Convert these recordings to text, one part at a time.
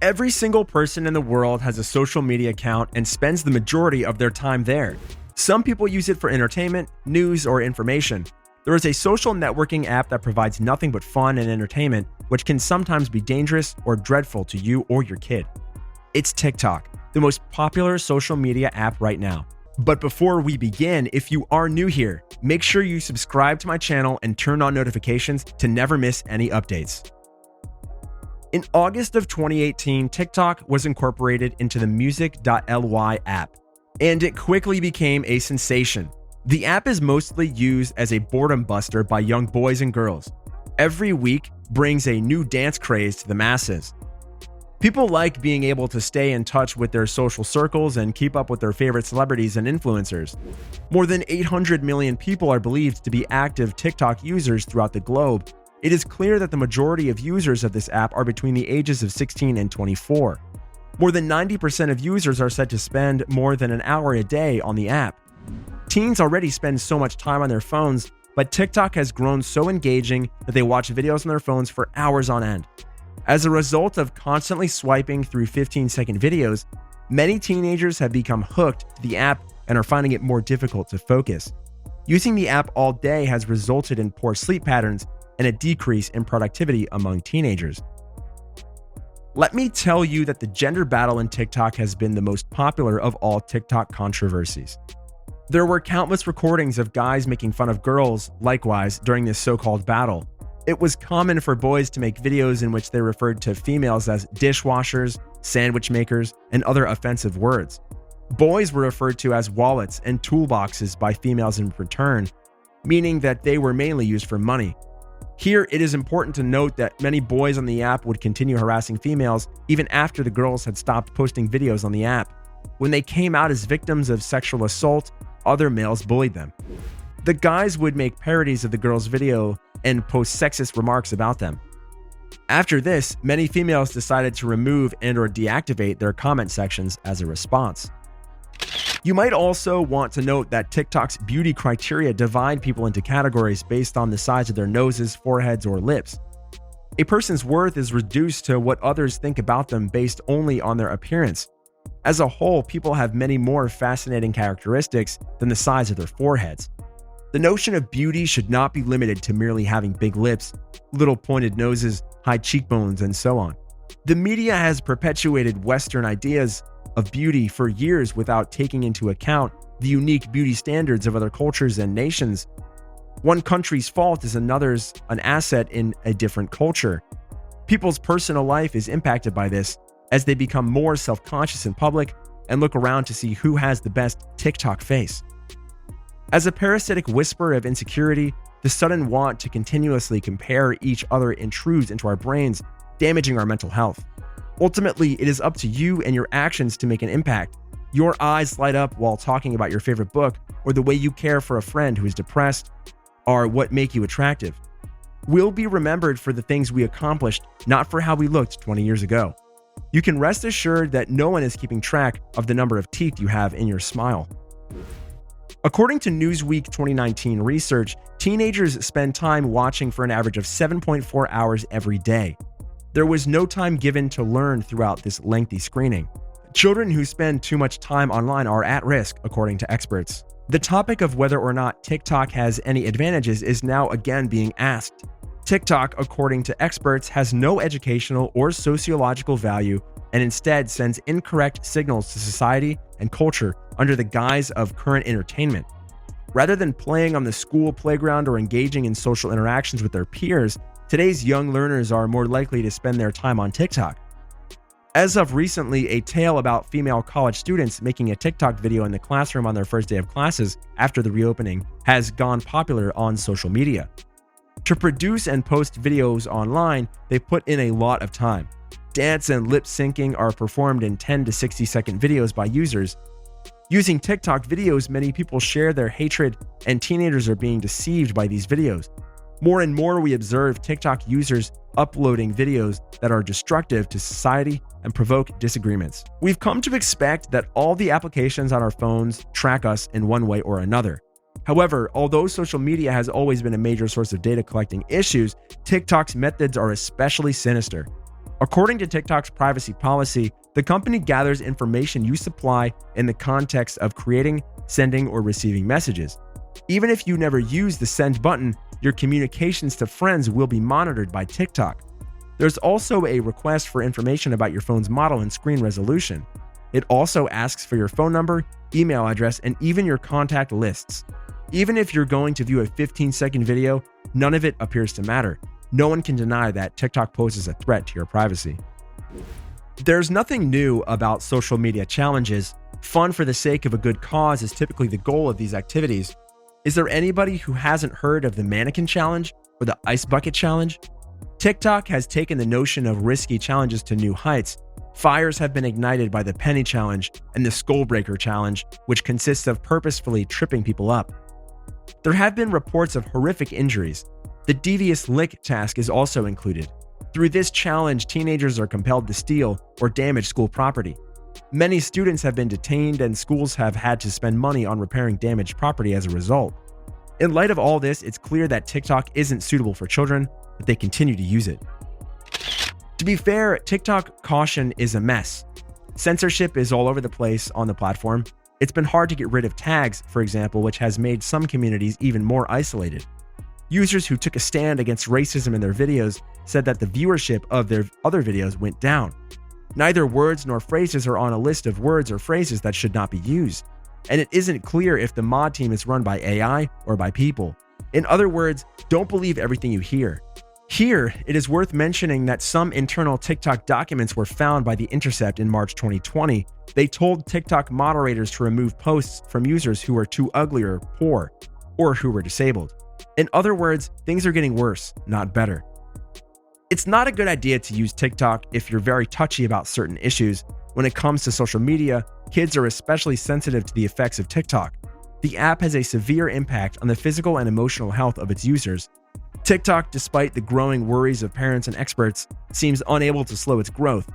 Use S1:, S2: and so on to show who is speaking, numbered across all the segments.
S1: Every single person in the world has a social media account and spends the majority of their time there. Some people use it for entertainment, news, or information. There is a social networking app that provides nothing but fun and entertainment, which can sometimes be dangerous or dreadful to you or your kid. It's TikTok, the most popular social media app right now. But before we begin, if you are new here, make sure you subscribe to my channel and turn on notifications to never miss any updates. In August of 2018, TikTok was incorporated into the music.ly app, and it quickly became a sensation. The app is mostly used as a boredom buster by young boys and girls. Every week brings a new dance craze to the masses. People like being able to stay in touch with their social circles and keep up with their favorite celebrities and influencers. More than 800 million people are believed to be active TikTok users throughout the globe. It is clear that the majority of users of this app are between the ages of 16 and 24. More than 90% of users are said to spend more than an hour a day on the app. Teens already spend so much time on their phones, but TikTok has grown so engaging that they watch videos on their phones for hours on end. As a result of constantly swiping through 15-second videos, many teenagers have become hooked to the app and are finding it more difficult to focus. Using the app all day has resulted in poor sleep patterns and a decrease in productivity among teenagers. Let me tell you that the gender battle in TikTok has been the most popular of all TikTok controversies. There were countless recordings of guys making fun of girls, likewise, during this so-called battle. It was common for boys to make videos in which they referred to females as dishwashers, sandwich makers, and other offensive words. Boys were referred to as wallets and toolboxes by females in return, meaning that they were mainly used for money. Here, it is important to note that many boys on the app would continue harassing females even after the girls had stopped posting videos on the app. When they came out as victims of sexual assault, other males bullied them. The guys would make parodies of the girls' video and post sexist remarks about them. After this, many females decided to remove and/or deactivate their comment sections as a response. You might also want to note that TikTok's beauty criteria divide people into categories based on the size of their noses, foreheads, or lips. A person's worth is reduced to what others think about them based only on their appearance. As a whole, people have many more fascinating characteristics than the size of their foreheads. The notion of beauty should not be limited to merely having big lips, little pointed noses, high cheekbones, and so on. The media has perpetuated Western ideas of beauty for years without taking into account the unique beauty standards of other cultures and nations. One country's fault is another's an asset in a different culture. People's personal life is impacted by this as they become more self-conscious in public and look around to see who has the best TikTok face. As a parasitic whisper of insecurity, the sudden want to continuously compare each other intrudes into our brains, damaging our mental health. Ultimately, it is up to you and your actions to make an impact. Your eyes light up while talking about your favorite book, or the way you care for a friend who is depressed, are what make you attractive. We'll be remembered for the things we accomplished, not for how we looked 20 years ago. You can rest assured that no one is keeping track of the number of teeth you have in your smile. According to Newsweek 2019 research, teenagers spend time watching for an average of 7.4 hours every day. There was no time given to learn throughout this lengthy screening. Children who spend too much time online are at risk, according to experts. The topic of whether or not TikTok has any advantages is now again being asked. TikTok, according to experts, has no educational or sociological value and instead sends incorrect signals to society and culture under the guise of current entertainment. Rather than playing on the school playground or engaging in social interactions with their peers, today's young learners are more likely to spend their time on TikTok. As of recently, a tale about female college students making a TikTok video in the classroom on their first day of classes after the reopening has gone popular on social media. To produce and post videos online, they put in a lot of time. Dance and lip syncing are performed in 10 to 60-second videos by users. Using TikTok videos, many people share their hatred, and teenagers are being deceived by these videos. More and more, we observe TikTok users uploading videos that are destructive to society and provoke disagreements. We've come to expect that all the applications on our phones track us in one way or another. However, although social media has always been a major source of data collecting issues, TikTok's methods are especially sinister. According to TikTok's privacy policy, the company gathers information you supply in the context of creating, sending, or receiving messages. Even if you never use the send button, your communications to friends will be monitored by TikTok. There's also a request for information about your phone's model and screen resolution. It also asks for your phone number, email address, and even your contact lists. Even if you're going to view a 15-second video, none of it appears to matter. No one can deny that TikTok poses a threat to your privacy. There's nothing new about social media challenges. Fun for the sake of a good cause is typically the goal of these activities. Is there anybody who hasn't heard of the mannequin challenge or the ice bucket challenge? TikTok has taken the notion of risky challenges to new heights. Fires have been ignited by the penny challenge and the skull breaker challenge, which consists of purposefully tripping people up. There have been reports of horrific injuries. The devious lick task is also included. Through this challenge, teenagers are compelled to steal or damage school property. Many students have been detained and schools have had to spend money on repairing damaged property as a result. In light of all this, it's clear that TikTok isn't suitable for children, but they continue to use it. To be fair, TikTok caution is a mess. Censorship is all over the place on the platform. It's been hard to get rid of tags, for example, which has made some communities even more isolated. Users who took a stand against racism in their videos said that the viewership of their other videos went down. Neither words nor phrases are on a list of words or phrases that should not be used. And it isn't clear if the mod team is run by AI or by people. In other words, don't believe everything you hear. Here, it is worth mentioning that some internal TikTok documents were found by The Intercept in March 2020. They told TikTok moderators to remove posts from users who were too ugly or poor, or who were disabled. In other words, things are getting worse, not better. It's not a good idea to use TikTok if you're very touchy about certain issues. When it comes to social media, kids are especially sensitive to the effects of TikTok. The app has a severe impact on the physical and emotional health of its users. TikTok, despite the growing worries of parents and experts, seems unable to slow its growth.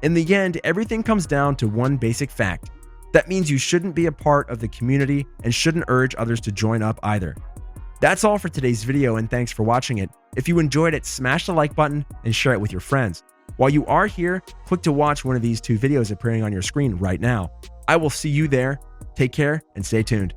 S1: In the end, everything comes down to one basic fact. That means you shouldn't be a part of the community and shouldn't urge others to join up either. That's all for today's video, and thanks for watching it. If you enjoyed it, smash the like button and share it with your friends. While you are here, click to watch one of these two videos appearing on your screen right now. I will see you there. Take care and stay tuned.